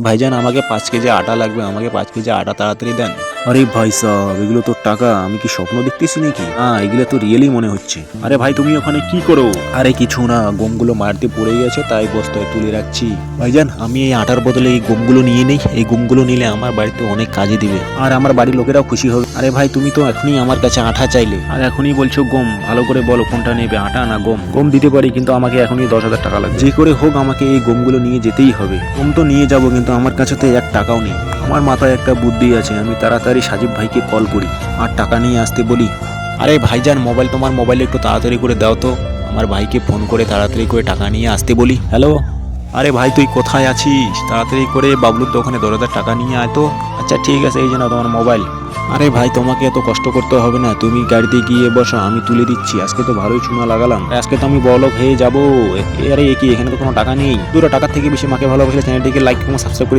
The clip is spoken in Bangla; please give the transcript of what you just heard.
ভাইজান আমাকে 5 কেজি আটা লাগবে, আমাকে 5 কেজি আটা তাড়াতাড়ি দেন। আরে ভাই সাহেব, এগুলো তোর টাকা, আমি কি স্বপ্ন দেখতেছি নাকি? এগুলো তো রিয়েলি মনে হচ্ছে। আরে ভাই তুমি ওখানে কি করো? আরে কিছু না, গমগুলো মারতে পড়ে গেছে তাই বস্তায় তুলে রাখছি। ভাইজান আমি এই আটার বদলে এই গমগুলো নিয়ে নেই, এই গমগুলো নিলে আমার বাড়িতে অনেক কাজে দিবে আর আমার বাড়ির লোকেরাও খুশি হবে। আরে ভাই তুমি তো এখনই আমার কাছে আটা চাইলে আর এখনই বলছো গম, ভালো করে বলো কোনটা নেবে, আটা না গম? গম দিতে পারি কিন্তু আমাকে এখনই 10,000 টাকা লাগবে। যে করে হোক আমাকে এই গমগুলো নিয়ে যেতেই হবে। গম তো নিয়ে যাবো কিন্তু আমার কাছে তো 1 টাকাও নেই। আমার মাথায় একটা বুদ্ধি আছে, আমি তাড়াতাড়ি সাজিব ভাইকে কল করি আর টাকা নিয়ে আসতে বলি। আরে ভাইজান তোমার মোবাইলে একটু তাড়াতাড়ি করে দাও তো, আমার ভাইকে ফোন করে তাড়াতাড়ি করে টাকা নিয়ে আসতে বলি। হ্যালো, আরে ভাই তুই কোথায় আছিস? তাড়াতাড়ি করে বাবলুর দোকানে 10,000 টাকা নিয়ে আয় তো। আচ্ছা ঠিক আছে, এই যে নাও তোমার মোবাইল। আরে ভাই তোমাকে এত কষ্ট করতে হবে না, তুমি গাড়িতে গিয়ে বসো, আমি তুলে দিচ্ছি। আজকে তো ভালোই চুমা লাগালাম, আজকে তো আমি বড়লোক হয়ে যাবো। আরে কি এখানে তো কোনো টাকা নেই, দুটো টাকার থেকে বেশি মাকে ভালোবাসলে চ্যানেলটিকে লাইক এবং সাবস্ক্রাইব করে